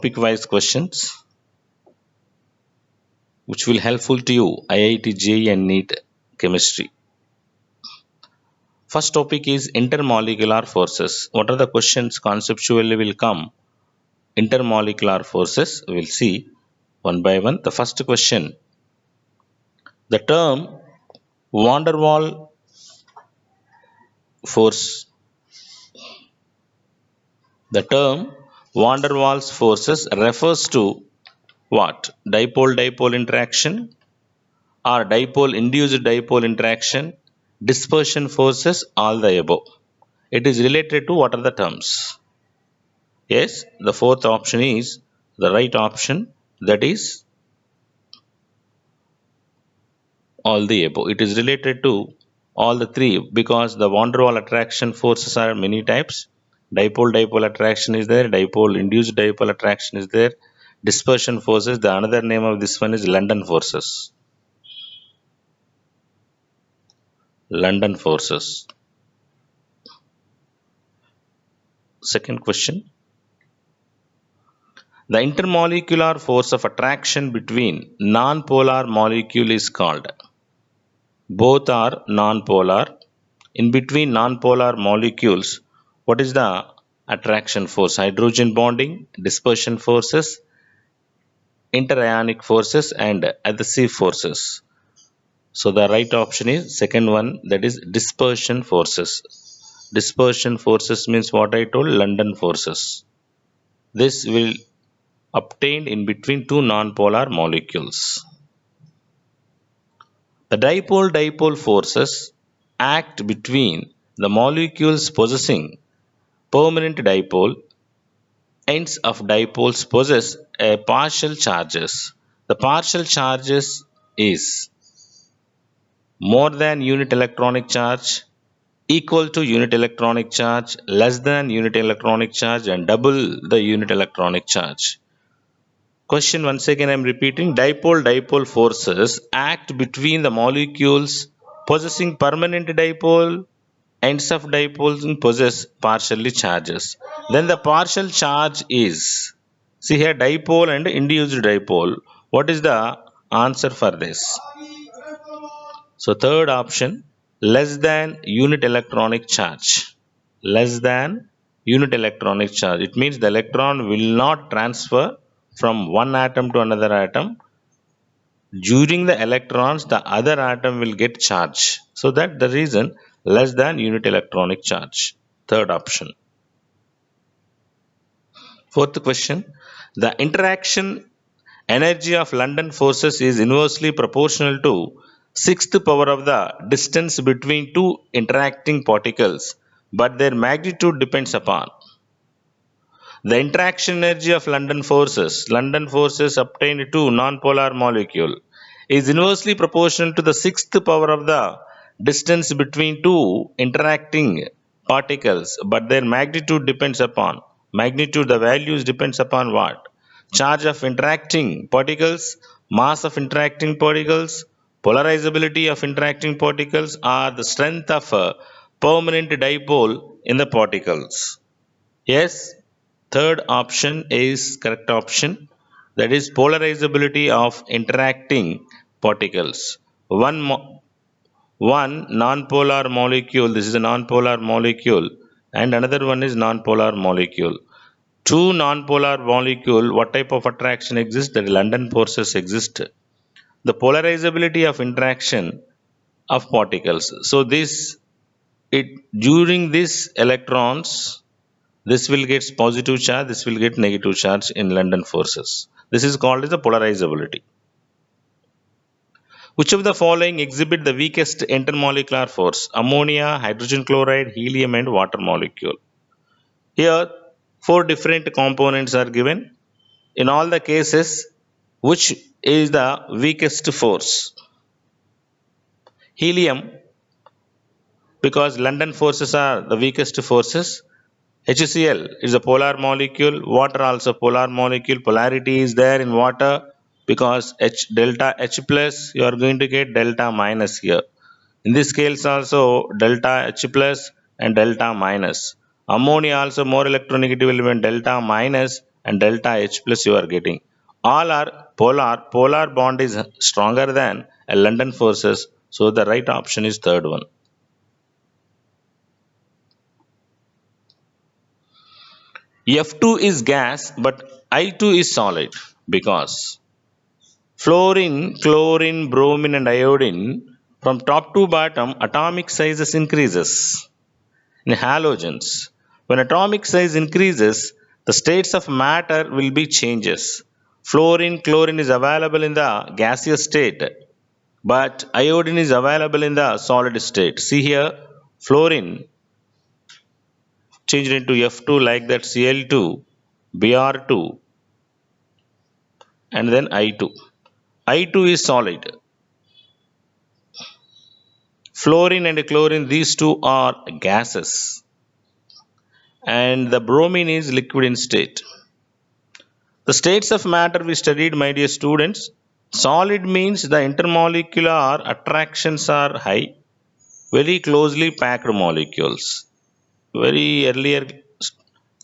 topic wise questions which will helpful to you IIT-JEE and NEET chemistry. First topic is intermolecular forces. What are the questions conceptually will come? Intermolecular forces, we'll see one by one. The first question, the term van der Waal force. The term van der Waals forces refers to what? Dipole-dipole interaction or dipole-induced dipole interaction, dispersion forces, all the above. It is related to what are the terms? Yes, the fourth option is the right option, that is all the above. It is related to all the three because the van der Waal attraction forces are many types. Dipole-dipole attraction is there, dipole-induced dipole attraction is there, dispersion forces, the another name of this one is London forces. London forces. Second question. The intermolecular force of attraction between non-polar molecule is called. Both are non-polar. In between non-polar molecules, what is the attraction force? Hydrogen bonding, dispersion forces, interionic forces and adhesive forces. So the right option is second one, that is dispersion forces. Dispersion forces means what I told, London forces. This will obtained in between two non-polar molecules. The dipole-dipole forces act between the molecules possessing permanent dipole. Ends of dipoles possess a partial charges. The partial charges is more than unit electronic charge, equal to unit electronic charge, less than unit electronic charge and double the unit electronic charge. Question once again I am repeating, dipole-dipole forces act between the molecules possessing permanent dipole. Ends of dipoles possess partially charges. Then the partial charge is, see here, dipole and induced dipole. What is the answer for this? So third option, less than unit electronic charge. Less than unit electronic charge. It means the electron will not transfer from one atom to another atom. During the electrons, the other atom will get charge. So that the reason less than unit electronic charge. Third option. Fourth question. The interaction energy of London forces is inversely proportional to sixth power of the distance between two interacting particles, but their magnitude depends upon. The interaction energy of London forces obtained to non-polar molecule, is inversely proportional to the sixth power of the distance between two interacting particles, but their magnitude depends upon. Magnitude, the values depends upon what? Charge of interacting particles, mass of interacting particles, polarizability of interacting particles, or the strength of a permanent dipole in the particles. Yes, third option is correct option. That is polarizability of interacting particles. One non-polar molecule, this is a non-polar molecule, and another one is non-polar molecule. Two non-polar molecule, what type of attraction exists? That London forces exist. The polarizability of interaction of particles. So during this electrons, this will get positive charge, this will get negative charge in London forces. This is called as the polarizability. Which of the following exhibit the weakest intermolecular force? Ammonia, hydrogen chloride, helium and water molecule. Here, four different components are given. In all the cases, which is the weakest force? Helium, because London forces are the weakest forces. HCl is a polar molecule, water also polar molecule, polarity is there in water because delta H plus, you are going to get delta minus here. In this case also delta H plus and delta minus. Ammonia also more electronegative element, delta minus and delta H plus you are getting. All are polar. Polar bond is stronger than a London forces. So the right option is third one. F2 is gas, but I2 is solid because fluorine, chlorine, bromine, and iodine from top to bottom atomic sizes increases in halogens. When atomic size increases, the states of matter will be changes. Fluorine, chlorine is available in the gaseous state, but iodine is available in the solid state. See here, fluorine changed into F2 like that Cl2, Br2, and then I2. I2 is solid. Fluorine and chlorine, these two are gases, and the bromine is liquid in state. The states of matter we studied, my dear students, solid means the intermolecular attractions are high, very closely packed molecules. Very earlier,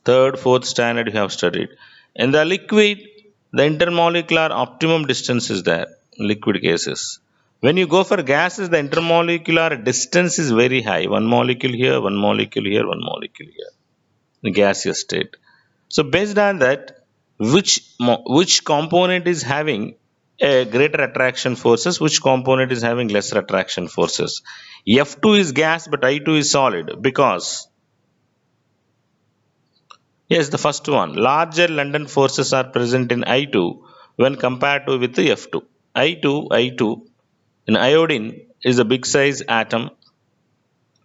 third, fourth standard you have studied. In the liquid, the intermolecular optimum distance is there, in liquid cases. When you go for gases, the intermolecular distance is very high. One molecule here, one molecule here, one molecule here, in gaseous state. So based on that, which component is having a greater attraction forces, which component is having lesser attraction forces. F2 is gas, but I2 is solid because, yes, the first one, larger London forces are present in I2 when compared to with the F2. I2 in iodine is a big size atom.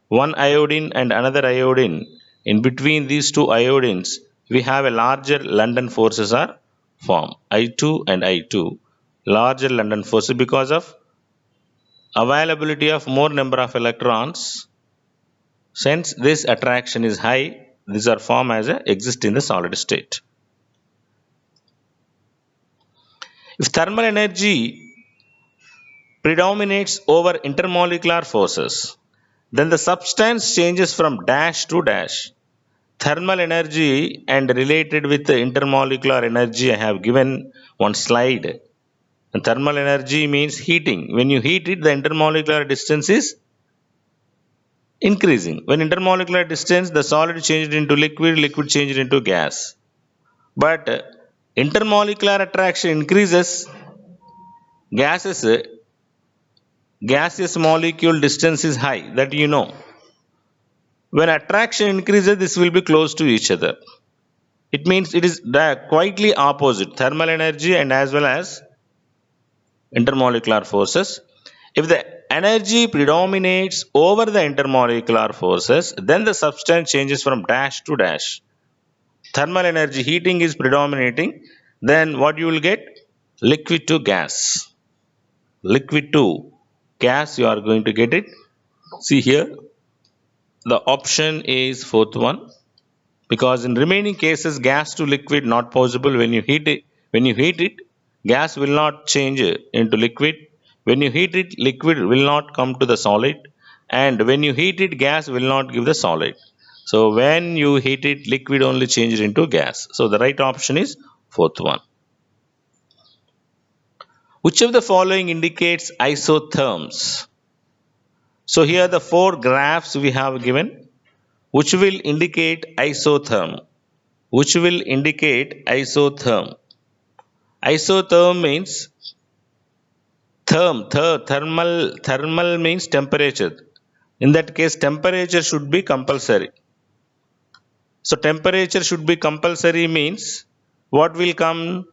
One iodine and another iodine, in between these two iodines, we have a larger London forces are formed. I2 and I2, larger London forces because of availability of more number of electrons. Since this attraction is high, these are formed as a exist in the solid state. If thermal energy predominates over intermolecular forces, then the substance changes from dash to dash. Thermal energy and related with the intermolecular energy, I have given one slide. And thermal energy means heating. When you heat it, the intermolecular distance is increasing. When intermolecular distance, the solid changed into liquid, liquid changed into gas. But intermolecular attraction increases, gases, gaseous molecule distance is high, that you know. When attraction increases, this will be close to each other. It means it is quietly opposite, thermal energy and as well as intermolecular forces. If the energy predominates over the intermolecular forces, then the substance changes from dash to dash. Thermal energy, heating is predominating, then what you will get? Liquid to gas. Liquid to gas, you are going to get it. See here, the option is fourth one. Because in remaining cases, gas to liquid not possible. When you heat it, gas will not change into liquid. When you heat it, liquid will not come to the solid, and when you heat it, gas will not give the solid. So when you heat it, liquid only changes into gas. So the right option is fourth one. Which of the following indicates isotherms? So here the four graphs we have given, which will indicate isotherm. Which will indicate isotherm. Isotherm means thermal means temperature. In that case, temperature should be compulsory. So temperature should be compulsory means what will come?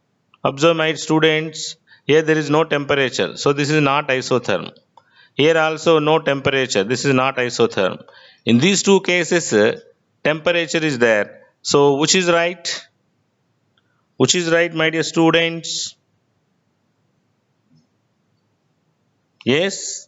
Observe my students. Here there is no temperature. So this is not isotherm. Here also no temperature. This is not isotherm. In these two cases, temperature is there. So which is right? Which is right, my dear students? Yes,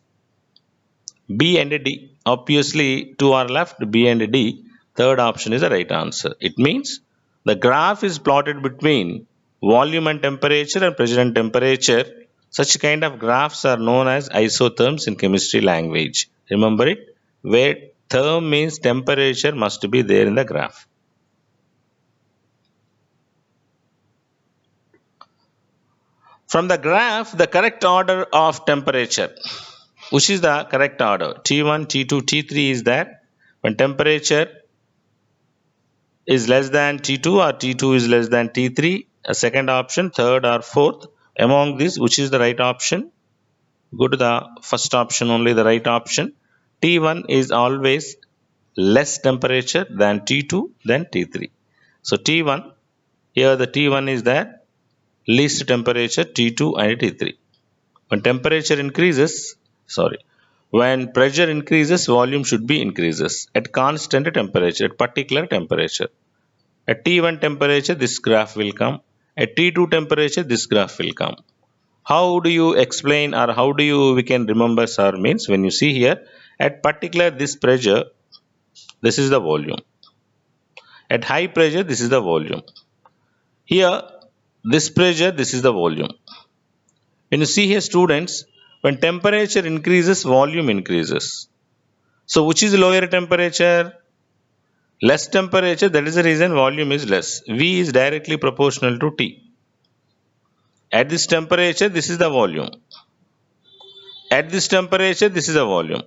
B and D. Obviously, two are left, B and D. Third option is the right answer. It means the graph is plotted between volume and temperature and pressure and temperature. Such kind of graphs are known as isotherms in chemistry language. Remember it? Where therm means temperature must be there in the graph. From the graph, the correct order of temperature. Which is the correct order? T1, T2, T3 is that when temperature is less than T2 or T2 is less than T3, a second option, third or fourth. Among these, which is the right option? Go to the first option only, the right option. T1 is always less temperature than T2 than T3. So T1, here the T1 is that least temperature T2 and T3. When temperature increases, sorry, when pressure increases, volume should be increases at constant temperature, at particular temperature. At T1 temperature, this graph will come. At T2 temperature, this graph will come. How do you explain or how do you we can remember, sir? Means when you see here, at particular this pressure, this is the volume. At high pressure, this is the volume. Here, this pressure, this is the volume. When you see here, students, when temperature increases, volume increases. So, which is lower temperature? Less temperature, that is the reason volume is less. V is directly proportional to T. At this temperature, this is the volume. At this temperature, this is the volume.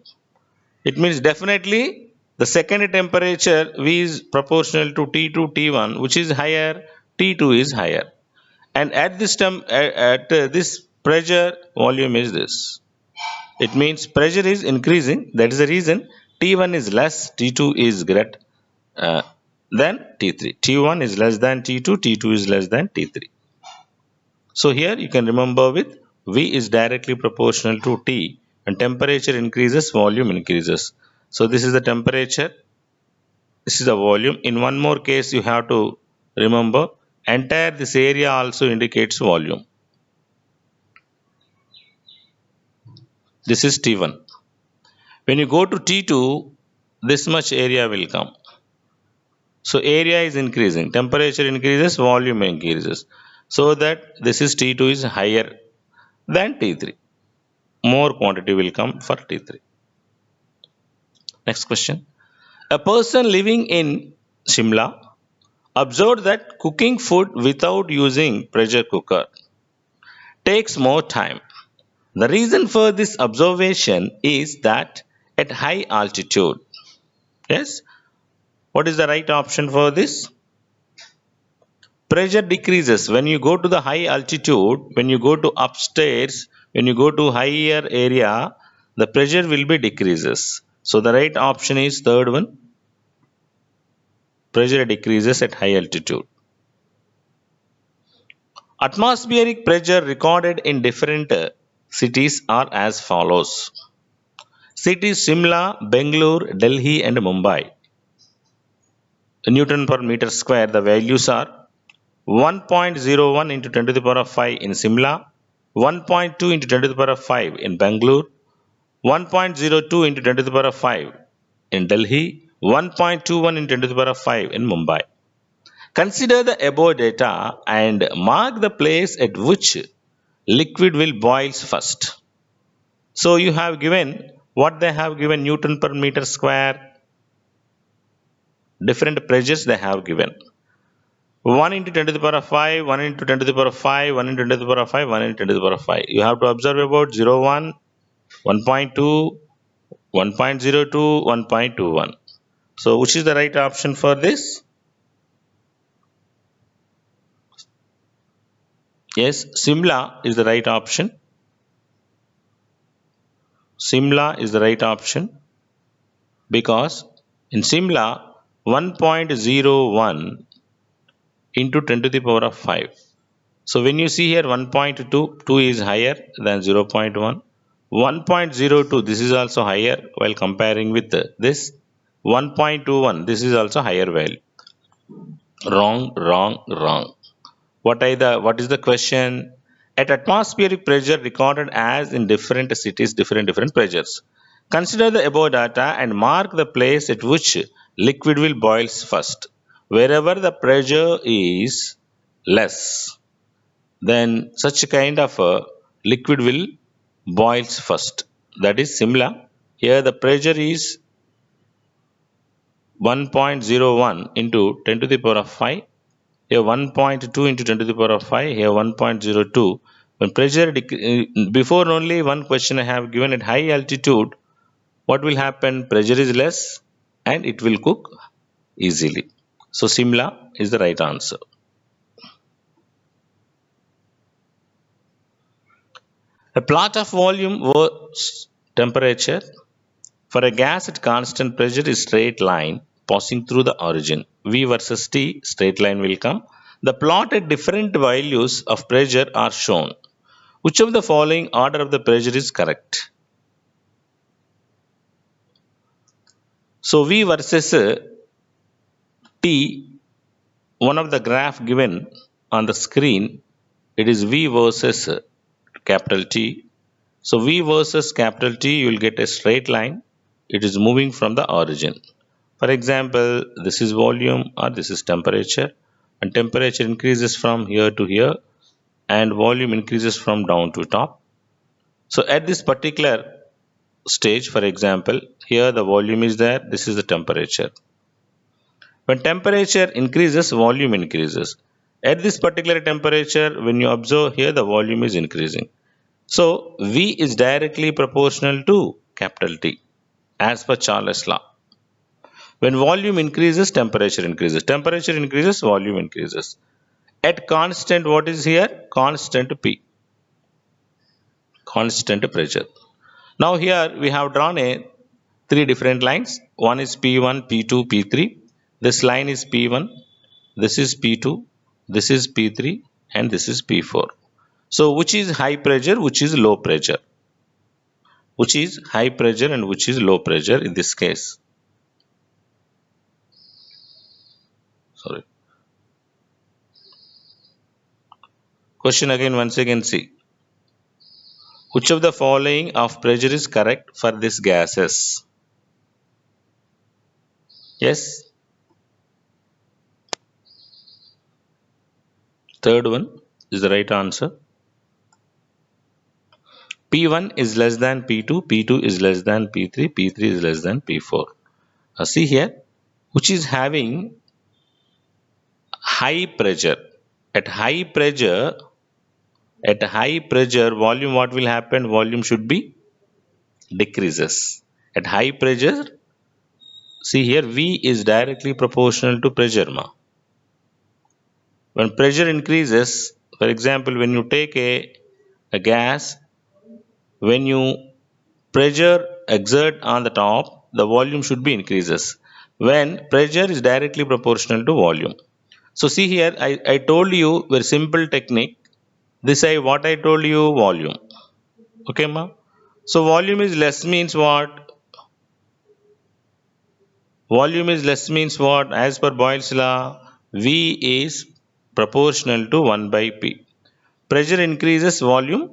It means definitely the second temperature V is proportional to T2, T1, which is higher, T2 is higher. And at this this pressure, volume is this. It means pressure is increasing. That is the reason T1 is less, T2 is greater than T3. T1 is less than T2, T2 is less than T3. So here you can remember with V is directly proportional to T, and temperature increases, volume increases. So this is the temperature, this is the volume. In one more case you have to remember, entire this area also indicates volume. This is T1. When you go to T2, this much area will come. So area is increasing, temperature increases, volume increases. So that this is T2 is higher than T3. More quantity will come for T3. Next question. A person living in Shimla observed that cooking food without using pressure cooker takes more time. The reason for this observation is that at high altitude, yes, what is the right option for this? Pressure decreases when you go to the high altitude, when you go to upstairs, when you go to higher area, the pressure will be decreases. So the right option is third one. Pressure decreases at high altitude. Atmospheric pressure recorded in different cities are as follows. Cities Shimla, Bangalore, Delhi and Mumbai. Newton per meter square, the values are 1.01 into 10 to the power of 5 in Shimla, 1.2 into 10 to the power of 5 in Bangalore, 1.02 into 10 to the power of 5 in Delhi, 1.21 into 10 to the power of 5 in Mumbai. Consider the above data and mark the place at which liquid will boil first. So you have given what they have given Newton per meter square, different pressures they have given. 1 into 10 to the power of 5, 1 into 10 to the power of 5, 1 into 10 to the power of 5, 1 into 10 to the power of 5. You have to observe about 0, 1, 1.2, 1.02, 1.21. So which is the right option for this? Yes, Simla is the right option. Simla is the right option because in Simla 1.01 into 10 to the power of 5. So when you see here 1.2, 2 is higher than 0.1. 1.02, this is also higher while comparing with this. 1.21, this is also higher value. Wrong, wrong, wrong. What is the question? At atmospheric pressure recorded as in different cities, different pressures. Consider the above data and mark the place at which liquid will boil first. Wherever the pressure is less, then such kind of a liquid will boils first. That is similar. Here the pressure is 1.01 into 10 to the power of 5. Here 1.2 into 10 to the power of 5. Here 1.02. When pressure before only one question I have given at high altitude, what will happen? Pressure is less and it will cook easily. So Simla is the right answer. A plot of volume versus temperature for a gas at constant pressure is straight line passing through the origin. V versus T, straight line will come. The plot at different values of pressure are shown. Which of the following order of the pressure is correct? So V versus T, one of the graph given on the screen, it is V versus capital T. So V versus capital T, you will get a straight line. It is moving from the origin. For example, this is volume or this is temperature, and temperature increases from here to here and volume increases from down to top. So at this particular stage, for example, here the volume is there, this is the temperature. When temperature increases, volume increases. At this particular temperature, when you observe here, the volume is increasing. So V is directly proportional to capital T as per Charles' law. When volume increases, temperature increases. Temperature increases, volume increases. At constant, what is here? Constant P, constant pressure. Now here we have drawn a three different lines. One is P1, P2, P3. This line is P1, this is P2, this is P3, and this is P4. So which is high pressure, which is low pressure? Which is high pressure and which is low pressure in this case? Sorry. Question again, once again, see. Which of the following of pressure is correct for these gases? Yes. Third one is the right answer. P1 is less than P2, P2 is less than P3, P3 is less than P4. See here, which is having high pressure. At high pressure, volume, what will happen? Volume should be decreases. At high pressure, see here, V is directly proportional to pressure. When pressure increases, for example, when you take a gas, when you pressure exert on the top, the volume should be increases. When pressure is directly proportional to volume. So see here, I told you very simple technique. This I what I told you, volume. Okay, ma? So volume is less means what? Volume is less means what? As per Boyle's law, V is proportional to 1 by P. Pressure increases, volume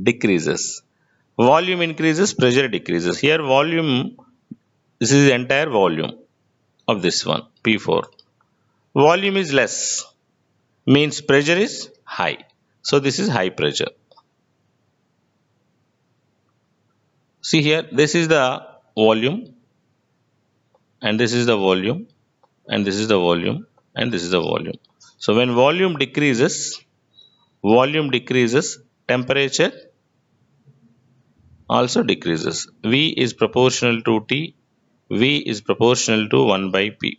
decreases. Volume increases, pressure decreases. Here volume, this is the entire volume of this one, P4. Volume is less, means pressure is high. So this is high pressure. See here, this is the volume, and this is the volume, and this is the volume, and this is the volume. So when volume decreases, temperature also decreases. V is proportional to T, V is proportional to 1 by P.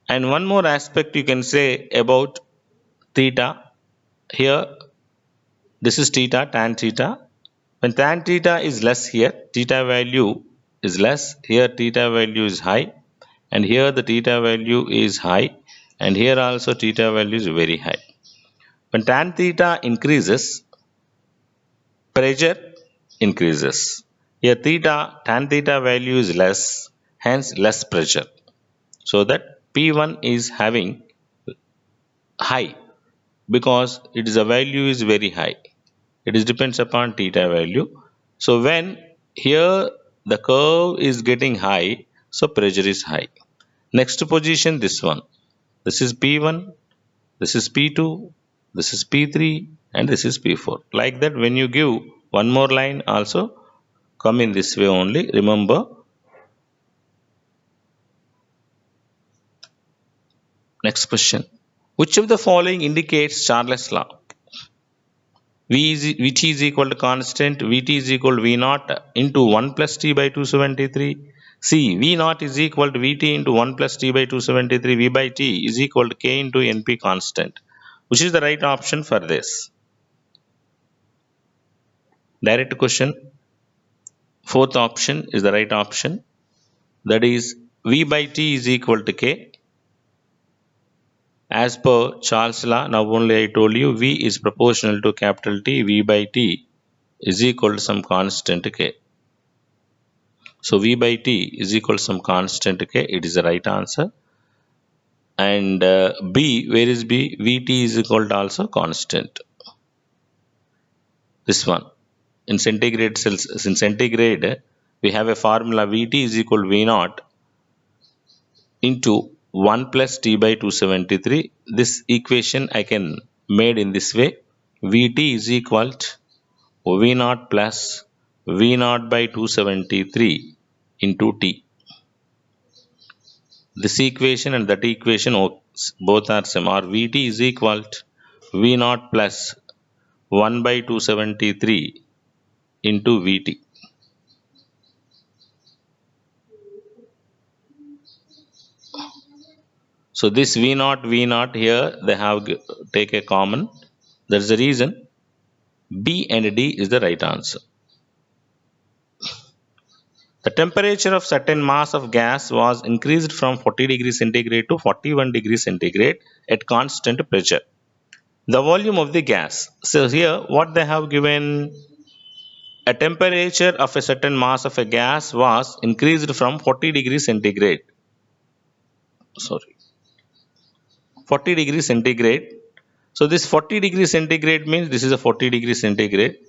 And one more aspect you can say about theta. Here, this is theta, tan theta. When tan theta is less here, theta value is less. Here, theta value is high. And here, the theta value is high. And here also, theta value is very high. When tan theta increases, pressure increases. Here, tan theta value is less. Hence, less pressure. So that P1 is having high because it is a value is very high. It is depends upon theta value. So when here the curve is getting high, so pressure is high. Next position, this one. This is P1, this is P2, this is P3, and this is P4. Like that, when you give one more line also come in this way only. Remember. Next question. Which of the following indicates Charles' law? Vt is equal to constant, Vt is equal to V naught into 1 plus T by 273. See, V naught is equal to Vt into 1 plus T by 273, V by T is equal to K into Np constant. Which is the right option for this? Direct question. Fourth option is the right option. That is V by T is equal to K. As per Charles' law, now only I told you V is proportional to capital T, V by T is equal to some constant K. So V by T is equal to some constant K. It is the right answer. And B, where is B? Vt is equal to also constant. This one. In centigrade cells, in centigrade, we have a formula Vt is equal to V naught into 1 plus T by 273. This equation I can made in this way. Vt is equal to V naught plus V naught by 273 into T. This equation and that equation both are same, or Vt is equal to V naught plus 1 by 273 into Vt. So this V naught here they have take a common. That's the reason B and D is the right answer. The temperature of certain mass of gas was increased from 40 degrees centigrade to 41 degrees centigrade at constant pressure. The volume of the gas. So here what they have given, a temperature of a certain mass of a gas was increased from 40 degrees centigrade. 40 degrees centigrade. So this 40 degrees centigrade means this is a 40 degrees centigrade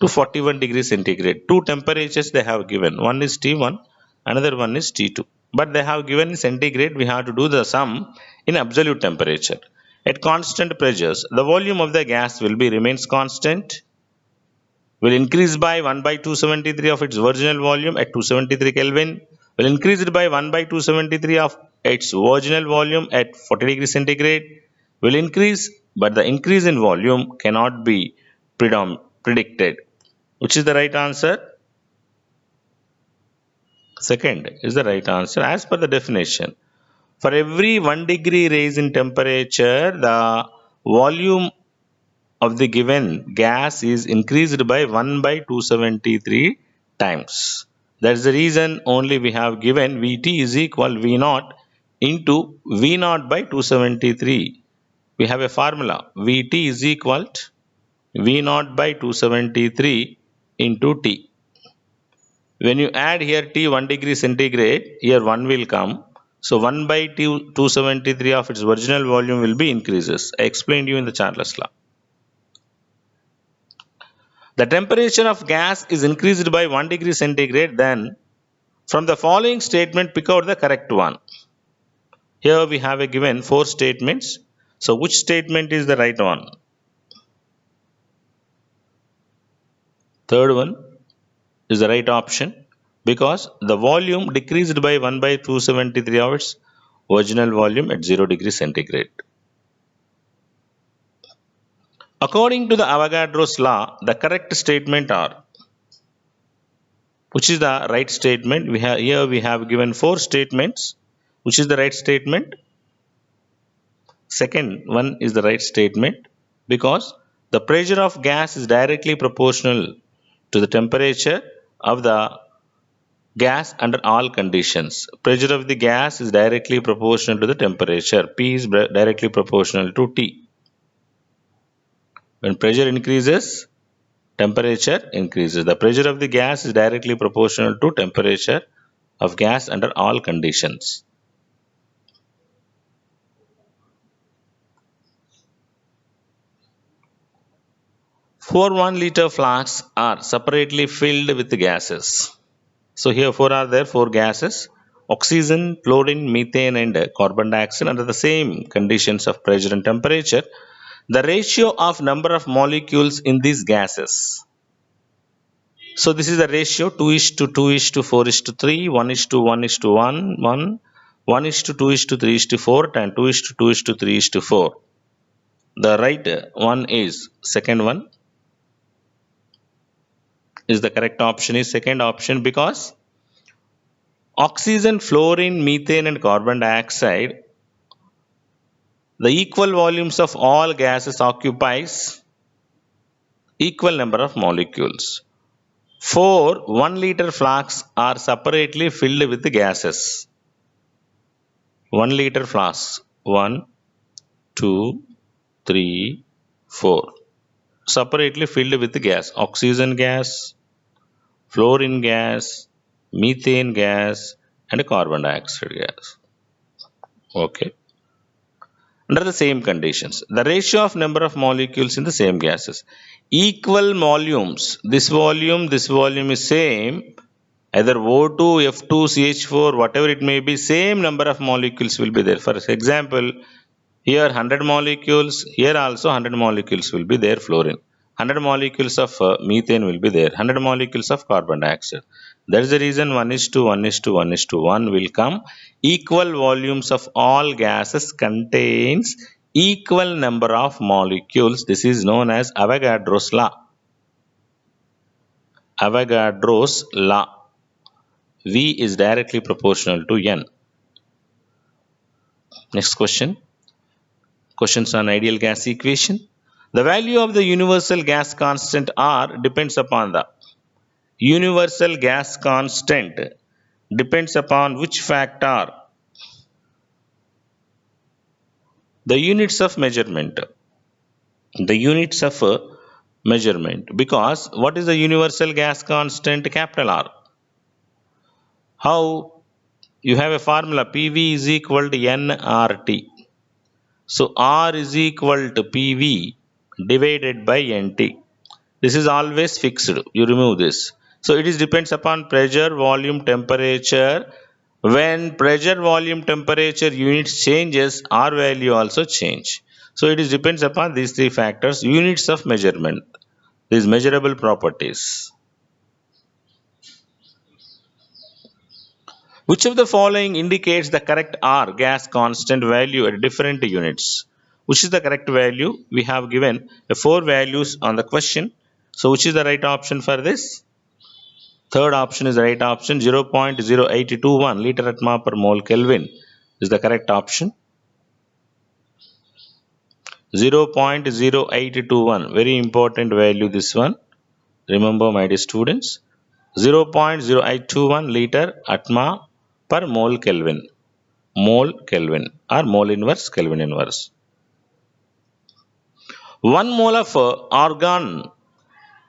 to 41 degrees centigrade. Two temperatures they have given. One is T1, another one is T2. But they have given in centigrade, we have to do the sum in absolute temperature. At constant pressures, the volume of the gas will be remains constant, will increase by 1 by 273 of its original volume at 273 Kelvin, will increase it by 1 by 273 of its original volume at 40 degrees centigrade, will increase, but the increase in volume cannot be predicted. Which is the right answer? Second is the right answer as per the definition. For every 1 degree raise in temperature, the volume of the given gas is increased by 1 by 273 times. That's the reason only we have given Vt is equal V naught into V naught by 273. We have a formula Vt is equal to V naught by 273 into T. When you add here T 1 degree centigrade, here 1 will come. So 1 by 273 of its original volume will be increases. I explained you in the Charles law. The temperature of gas is increased by 1 degree centigrade, then from the following statement pick out the correct one. Here we have a given 4 statements. So which statement is the right one? Third one is the right option because the volume decreased by 1 by 273 of its original volume at 0 degree centigrade. According to the Avogadro's law, the correct statement are, which is the right statement? Here we have given 4 statements. Which is the right statement? Second one is the right statement because the pressure of gas is directly proportional to the temperature of the gas under all conditions. Pressure of the gas is directly proportional to the temperature. P is directly proportional to T. When pressure increases, temperature increases. The pressure of the gas is directly proportional to temperature of gas under all conditions. Four 1 liter flasks are separately filled with gases. So here 4 gases: oxygen, fluorine, methane and carbon dioxide under the same conditions of pressure and temperature. The ratio of number of molecules in these gases. So this is the ratio 2:2:4:3, 1:1:1:1, 1:2:3:4 and 2:2:3:4. The right one is second one. is the correct option is second option, because oxygen, fluorine, methane and carbon dioxide, the equal volumes of all gases occupies equal number of molecules. 4 1-liter flasks are separately filled with gases. 1-liter flasks. 1, 2, 3, 4. Separately filled with gas. Oxygen gas, fluorine gas, methane gas, and carbon dioxide gas. Okay. Under the same conditions, the ratio of number of molecules in the same gases. Equal volumes. This volume is same. Either O2, F2, CH4, whatever it may be, same number of molecules will be there. For example, here 100 molecules, here also 100 molecules will be there, fluorine. 100 molecules of methane will be there, 100 molecules of carbon dioxide. That is the reason 1 is to 1 is to 1 is to 1 will come. Equal volumes of all gases contains equal number of molecules. This is known as Avogadro's law. Avogadro's law. V is directly proportional to N. Next question. Questions on ideal gas equation. The value of the universal gas constant R depends upon the universal gas constant depends upon which factor? The units of measurement. The units of measurement. Because what is the universal gas constant? Capital R. How? You have a formula, PV is equal to nRT. So R is equal to PV divided by NT. This is always fixed. You remove this. So it is depends upon pressure, volume, temperature. When pressure, volume, temperature units changes, R value also change. So it is depends upon these three factors, units of measurement, these measurable properties. Which of the following indicates the correct R gas constant value at different units? Which is the correct value? We have given the 4 values on the question. So which is the right option for this? Third option is the right option. 0.0821 liter atma per mole Kelvin is the correct option. 0.0821, very important value this one. Remember, my dear students, 0.0821 liter atma per mole Kelvin. Mole Kelvin or mole inverse Kelvin inverse. 1 mole of argon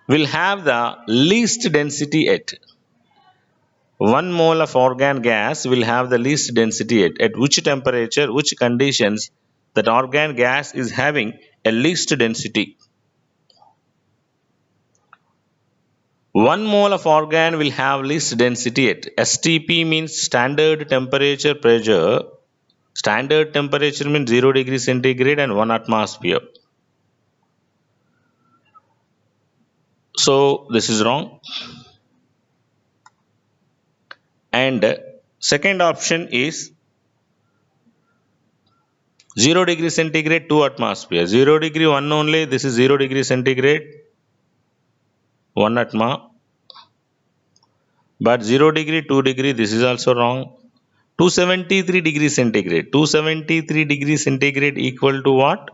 will have the least density at 1 mole of argon gas will have the least density at which temperature, which conditions that argon gas is having a least density. 1 mole of argon will have least density at STP means standard temperature pressure. Standard temperature means 0 degree centigrade and 1 atmosphere. So this is wrong. And second option is 0 degree centigrade 2 atmosphere. 0 degree 1 only, this is 0 degree centigrade 1 atma. But 0 degree 2 degree, this is also wrong. 273 degree centigrade. 273 degree centigrade equal to what?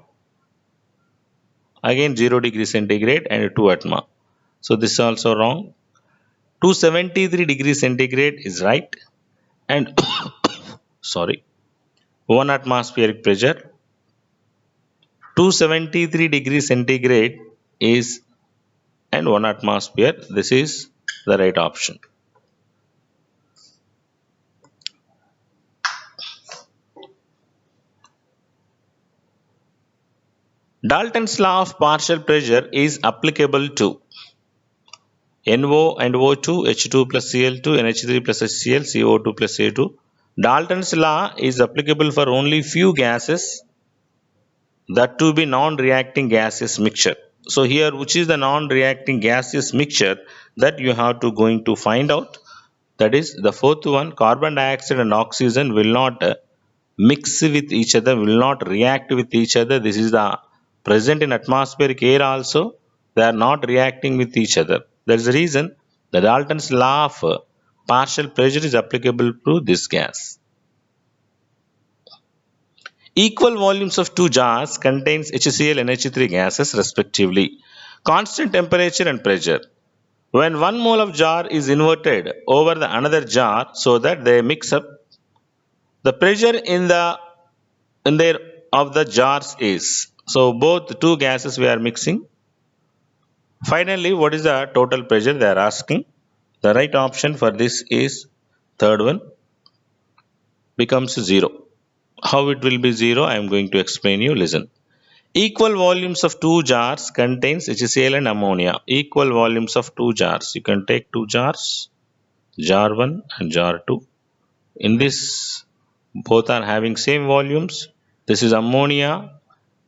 Again 0 degree centigrade and 2 atma. So this is also wrong. 273 degree centigrade is right. And sorry, 1 atmospheric pressure. 273 degree centigrade is and 1 atmosphere. This is the right option. Dalton's law of partial pressure is applicable to NO and O2, H2 plus Cl2, NH3 plus HCl, CO2 plus A2. Dalton's law is applicable for only few gases, that to be non-reacting gaseous mixture. So here, which is the non-reacting gaseous mixture that you have to going to find out? That is the fourth one, carbon dioxide and oxygen will not mix with each other, will not react with each other. This is the present in atmospheric air also. They are not reacting with each other. That is the reason The Dalton's law of partial pressure is applicable to this gas. Equal volumes of two jars contains HCl and H3 gases respectively. Constant temperature and pressure. When 1 mole of jar is inverted over the another jar so that they mix up, the pressure in there of the jars is. So both two gases we are mixing. Finally, what is the total pressure they are asking? The right option for this is third one, becomes 0. How it will be 0? I am going to explain you. Listen. Equal volumes of two jars contains HCl and ammonia. Equal volumes of two jars. You can take two jars, jar 1 and jar 2. In this, both are having same volumes. This is ammonia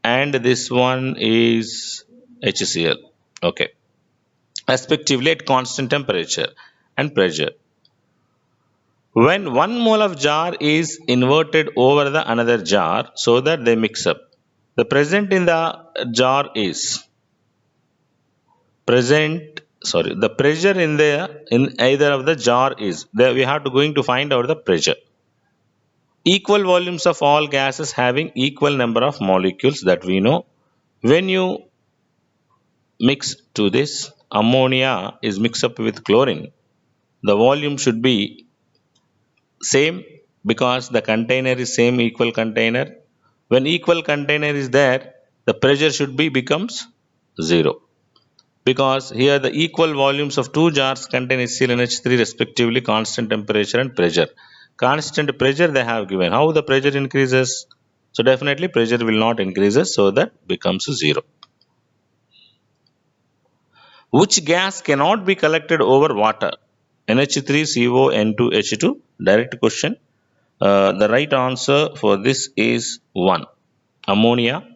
and this one is HCl. Okay. Respectively at constant temperature and pressure. When 1 mole of jar is inverted over the another jar so that they mix up, the present in the jar is the pressure in either of the jar is there. We have to going to find out the pressure. Equal volumes of all gases having equal number of molecules, that we know. When you mix to this, ammonia is mixed up with chlorine, the volume should be same because the container is same equal container. When equal container is there, the pressure should be becomes 0. Because here the equal volumes of two jars contain HCl and H3 respectively, constant temperature and pressure. Constant pressure they have given. How the pressure increases? So definitely pressure will not increases, so that becomes 0. Which gas cannot be collected over water? NH3CO N2H2. Direct question. The right answer for this is 1. Ammonia.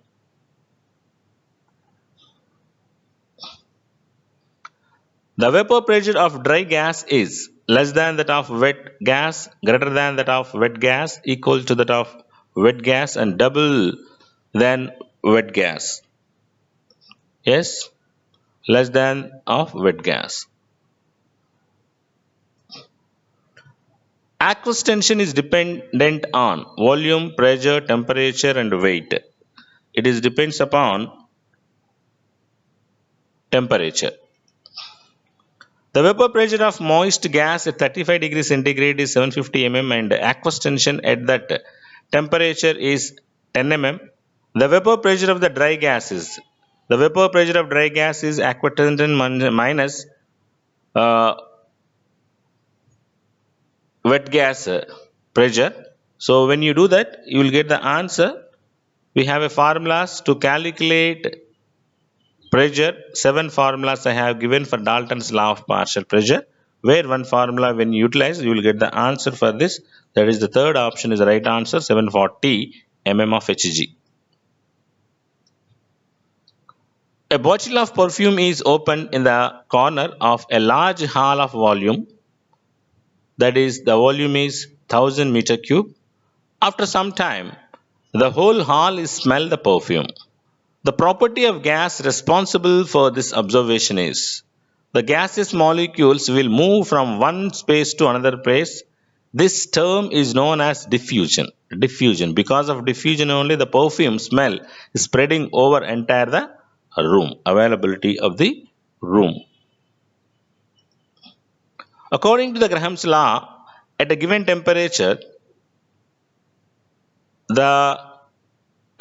The vapor pressure of dry gas is less than that of wet gas, greater than that of wet gas, equal to that of wet gas, and double than wet gas. Yes, less than of wet gas. Aqueous tension is dependent on volume, pressure, temperature, and weight. It is depends upon temperature. The vapor pressure of moist gas at 35 degrees centigrade is 750 mm and aqueous tension at that temperature is 10 mm. The vapor pressure of the dry gas is, the vapor pressure of dry gas is aqueous tension minus wet gas pressure. So when you do that, you will get the answer. We have a formulas to calculate pressure. 7 formulas I have given for Dalton's law of partial pressure, where one formula when you utilize, you will get the answer for this. That is the third option is the right answer, 740 mm of Hg. A bottle of perfume is opened in the corner of a large hall of volume. That is, the volume is 1000 meter cube. After some time, the whole hall is smell the perfume. The property of gas responsible for this observation is the gaseous molecules will move from one space to another place. This term is known as diffusion. Diffusion. Because of diffusion only, the perfume smell is spreading over entire the room. Availability of the room. According to the Graham's law, at a given temperature, the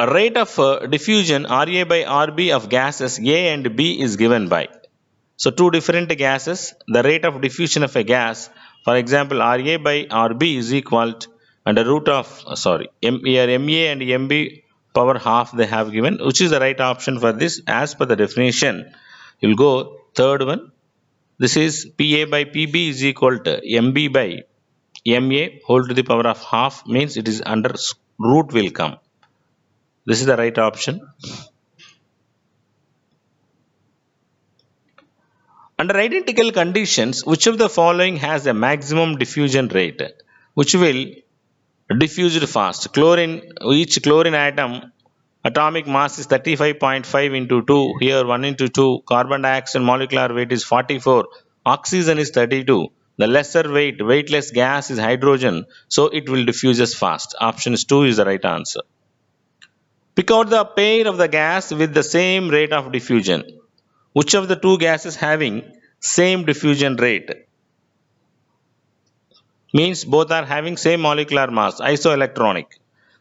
rate of diffusion RA by RB of gases A and B is given by. So two different gases, the rate of diffusion of a gas, for example, RA by RB is equal to under root of, here MA and MB power half they have given, which is the right option for this as per the definition. You will go third one. This is PA by PB is equal to MB by MA whole to the power of half, means it is under root will come. This is the right option. Under identical conditions, which of the following has a maximum diffusion rate? Which will diffuse fast? Chlorine, each chlorine atom atomic mass is 35.5 into 2. Here 1 into 2. Carbon dioxide molecular weight is 44. Oxygen is 32. The lesser weight, weightless gas is hydrogen, so it will diffuse fast. Option 2 is the right answer. Pick out the pair of the gas with the same rate of diffusion. Which of the two gases having same diffusion rate? Means both are having same molecular mass, isoelectronic.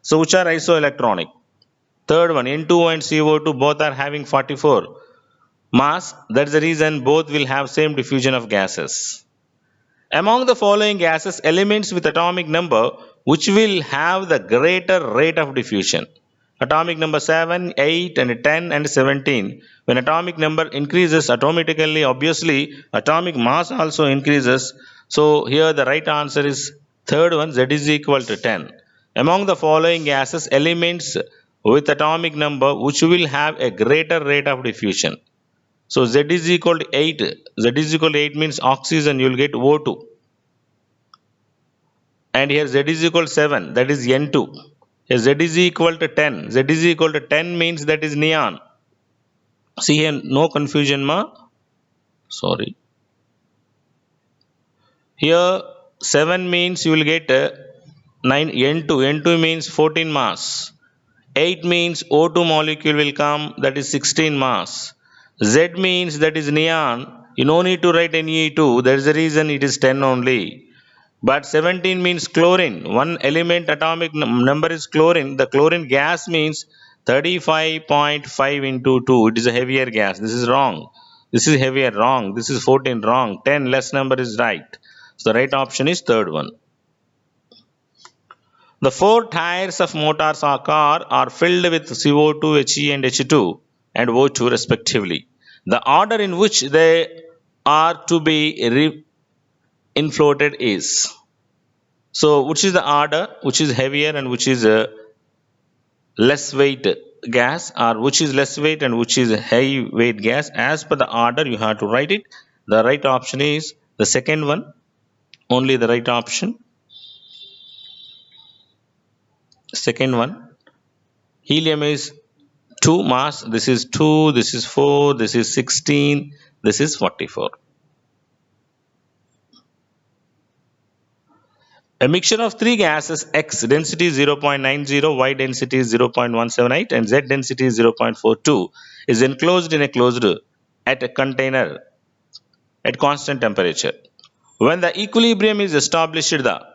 So which are isoelectronic? Third one, N2 and CO2 both are having 44 mass. That's the reason both will have same diffusion of gases. Among the following gases, elements with atomic number which will have the greater rate of diffusion. Atomic number 7, 8 and 10 and 17. When atomic number increases automatically, obviously atomic mass also increases. So here the right answer is third one, Z is equal to 10. Among the following gases, elements with atomic number which will have a greater rate of diffusion. So Z is equal to 8. Z is equal to 8 means oxygen, you will get O2. And here Z is equal to 7, that is N2. Here Z is equal to 10. Z is equal to 10 means that is neon. See here, no confusion ma. Sorry. Here 7 means you will get 9 N2. N2 means 14 mass. 8 means O2 molecule will come, that is 16 mass. Z means that is neon. You no need to write Ne2. That is the reason it is 10 only. But 17 means chlorine. One element atomic number is chlorine. The chlorine gas means 35.5 into 2. It is a heavier gas. This is wrong. This is heavier, wrong. This is 14, wrong. 10 less number is right. So the right option is third one. The four tires of motors or car are filled with CO2, He and H2 and O2 respectively. The order in which they are to be inflated is. So which is the order, which is heavier and which is less weight gas, or which is less weight and which is high weight gas? As per the order you have to write it. The right option is the second one, only the right option. Second one, helium is 2 mass, this is 2, this is 4, this is 16, this is 44. A mixture of three gases, X density is 0.90, Y density is 0.178 and Z density is 0.42 is enclosed in a closed at a container at constant temperature. When the equilibrium is established, the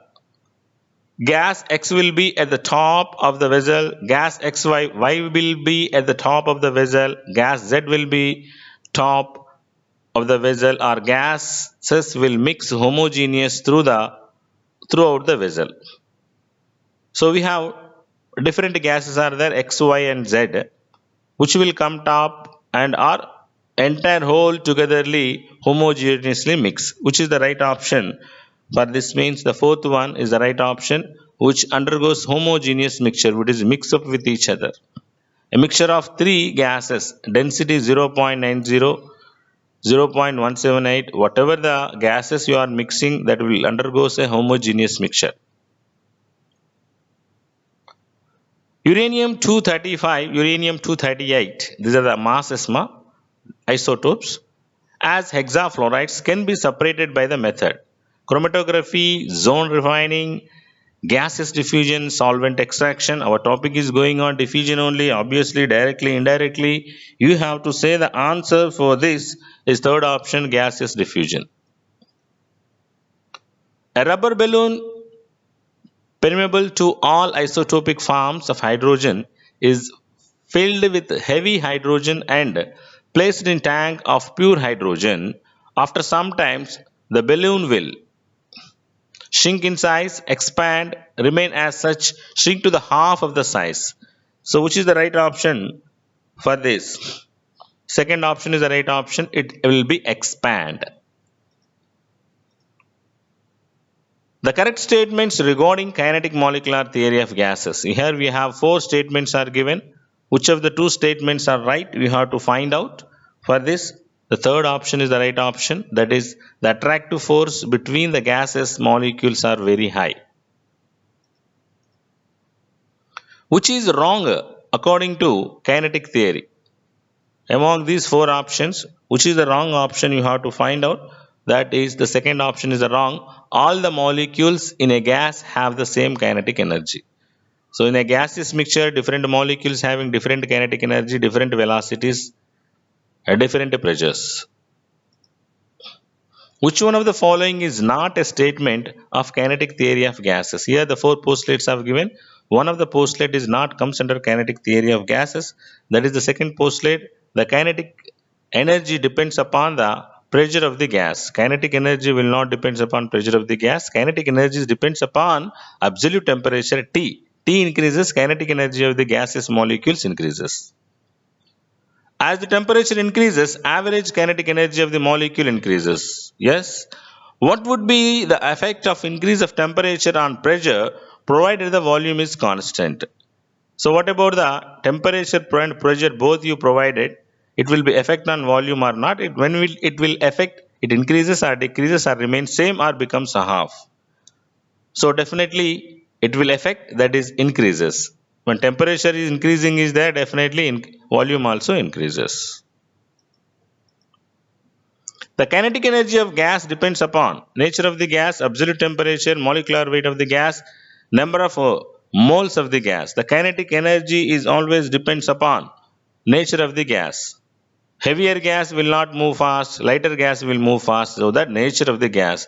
gas X will be at the top of the vessel, gas XY, Y will be at the top of the vessel, gas Z will be top of the vessel, or gases will mix homogeneous throughout the vessel. So we have different gases are there, X, Y and Z, which will come top and are entire whole togetherly homogeneously mix. Which is the right option? For this means the fourth one is the right option, which undergoes homogeneous mixture, which is mix up with each other. A mixture of three gases, density 0.90, 0.178, whatever the gases you are mixing, that will undergoes a homogeneous mixture. Uranium 235, uranium 238, these are the mass isotopes, as hexafluorides can be separated by the method chromatography, zone refining, gaseous diffusion, solvent extraction. Our topic is going on diffusion only, obviously directly, indirectly. You have to say the answer for this is third option, gaseous diffusion. A rubber balloon permeable to all isotopic forms of hydrogen is filled with heavy hydrogen and placed in tank of pure hydrogen. After some time, the balloon will shrink in size, expand, remain as such, shrink to the half of the size. So which is the right option for this? Second option is the right option. It will be expand. The correct statements regarding kinetic molecular theory of gases. Here we have four statements are given. Which of the two statements are right? We have to find out. For this, the third option is the right option. That is, the attractive force between the gases molecules are very high. Which is wrong according to kinetic theory? Among these four options, which is the wrong option you have to find out. That is, the second option is wrong. All the molecules in a gas have the same kinetic energy. So in a gaseous mixture, different molecules having different kinetic energy, different velocities, different pressures. Which one of the following is not a statement of kinetic theory of gases? Here the four postulates are given. One of the postulate is not comes under kinetic theory of gases. That is the second postulate. The kinetic energy depends upon the pressure of the gas. Kinetic energy will not depends upon pressure of the gas. Kinetic energy depends upon absolute temperature T. T increases, kinetic energy of the gaseous molecules increases. As the temperature increases, average kinetic energy of the molecule increases. Yes? What would be the effect of increase of temperature on pressure provided the volume is constant? So what about the temperature and pressure both you provided? It will be effect on volume or not? When will it will affect? It increases or decreases or remains same or becomes a half? So definitely it will affect, that is increases. When temperature is increasing is there, definitely volume also increases. The kinetic energy of gas depends upon nature of the gas, absolute temperature, molecular weight of the gas, number of moles of the gas. The kinetic energy is always depends upon nature of the gas. Heavier gas will not move fast, lighter gas will move fast, so that nature of the gas.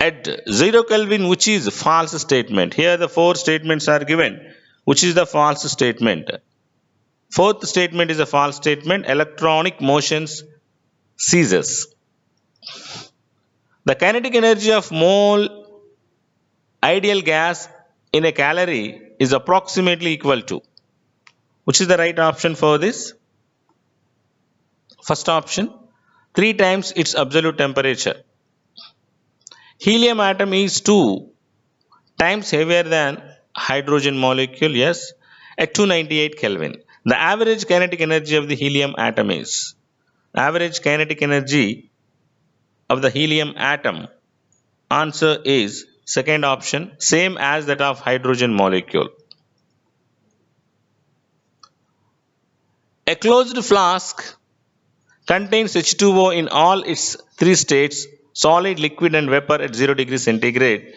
At 0 Kelvin, which is false statement? Here the four statements are given. Which is the false statement? Fourth statement is a false statement. Electronic motions ceases. The kinetic energy of mole ideal gas in a calorie is approximately equal to. Which is the right option for this? First option, 3 times its absolute temperature. Helium atom is 2 times heavier than hydrogen molecule, yes, at 298 Kelvin. The average kinetic energy of the helium atom is. Average kinetic energy of the helium atom, answer is second option, same as that of hydrogen molecule. A closed flask contains H2O in all its three states, solid, liquid and vapor at 0 degrees centigrade.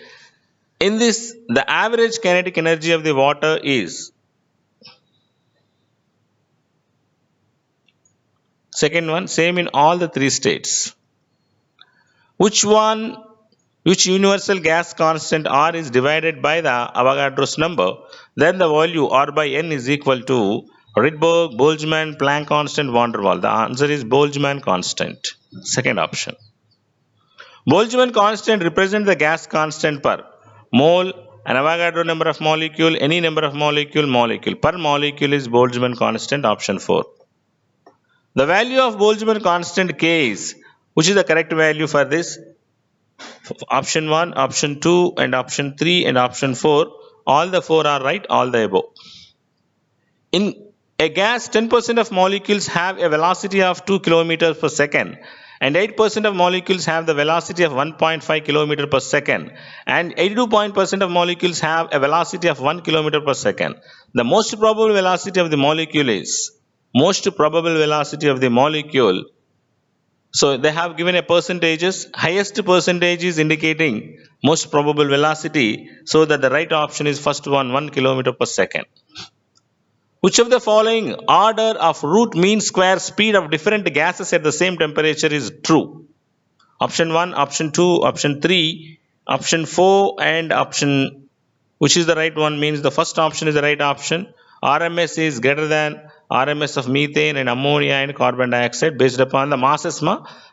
In this, the average kinetic energy of the water is. Second one, same in all the three states. Which universal gas constant R is divided by the Avogadro's number, then the value R by N is equal to Rydberg, Boltzmann, Planck constant, van der Waals. The answer is Boltzmann constant. Second option. Boltzmann constant represents the gas constant per mole, an Avogadro number of molecule, any number of molecule. Per molecule is Boltzmann constant, option 4. The value of Boltzmann constant K is, which is the correct value for this? Option 1, option 2 and option 3 and option 4. All the 4 are right, all the above. In a gas, 10% of molecules have a velocity of 2 km per second and 8% of molecules have the velocity of 1.5 km per second and 82% of molecules have a velocity of 1 km per second. The most probable velocity of the molecule is, so they have given a percentages. Highest percentage is indicating most probable velocity, so that the right option is first one, 1 km per second. Which of the following order of root mean square speed of different gases at the same temperature is true? Option 1, option 2, option 3, option 4 and option, which is the right one, means the first option is the right option. RMS is greater than RMS of methane and ammonia and carbon dioxide based upon the masses.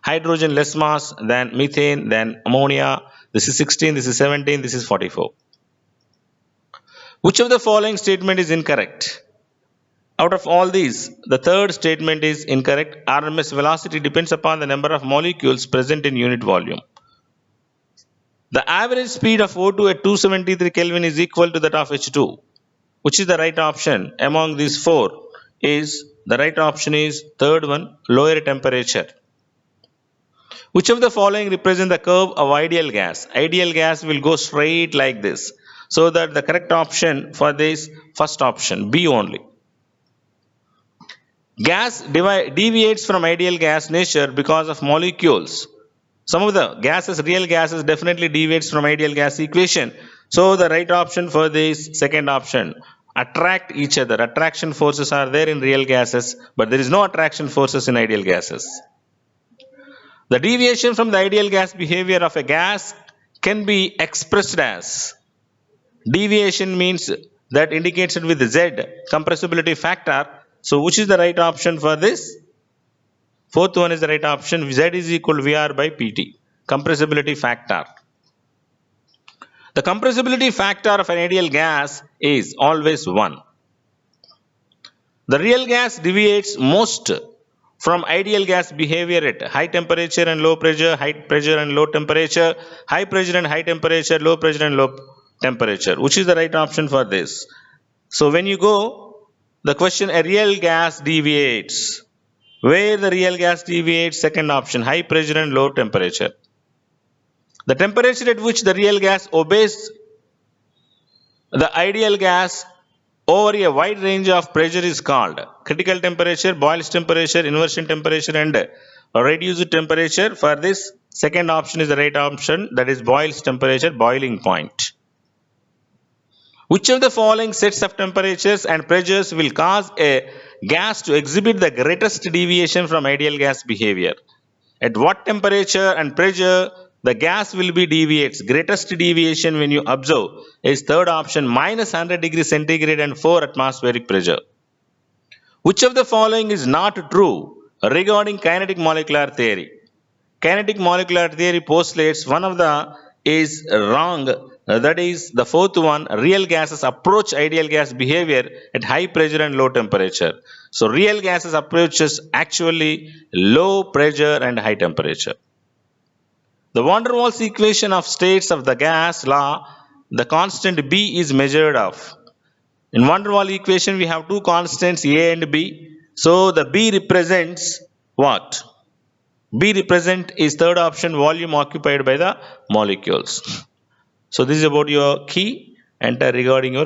Hydrogen less mass than methane, than ammonia. This is 16, this is 17, this is 44. Which of the following statement is incorrect? Out of all these, the third statement is incorrect. RMS velocity depends upon the number of molecules present in unit volume. The average speed of O2 at 273 Kelvin is equal to that of H2. Which is the right option among these four? Is the right option is third one, lower temperature. Which of the following represent the curve of ideal gas? Ideal gas will go straight like this. So that the correct option for this, first option, B only. Gas deviates from ideal gas nature because of molecules. Some of the gases, real gases, definitely deviates from ideal gas equation. So the right option for this second option, attract each other. Attraction forces are there in real gases, but there is no attraction forces in ideal gases. The deviation from the ideal gas behavior of a gas can be expressed as, deviation means that indicates it with Z, compressibility factor. So which is the right option for this? Fourth one is the right option. Z is equal to VR by PT, compressibility factor. The compressibility factor of an ideal gas is always 1. The real gas deviates most from ideal gas behavior at high temperature and low pressure, high pressure and low temperature, high pressure and high temperature, low pressure and low temperature. Which is the right option for this? So when you go, the question, a real gas deviates. Where the real gas deviates? Second option, high pressure and low temperature. The temperature at which the real gas obeys the ideal gas over a wide range of pressure is called critical temperature, Boyle's temperature, inversion temperature and reduced temperature. For this, second option is the right option, that is Boyle's temperature, boiling point. Which of the following sets of temperatures and pressures will cause a gas to exhibit the greatest deviation from ideal gas behavior? At what temperature and pressure the gas will be deviates? Greatest deviation when you observe is third option, minus 100 degrees centigrade and 4 atmospheric pressure. Which of the following is not true regarding kinetic molecular theory? Kinetic molecular theory postulates one of the is wrong, that is the fourth one, real gases approach ideal gas behavior at high pressure and low temperature. So real gases approaches actually low pressure and high temperature. The van der Waals equation of states of the gas law, the constant B is measured of. In van der Waals equation we have two constants A and B. So the B represents what? B represent is third option, volume occupied by the molecules. So this is about your key enter regarding your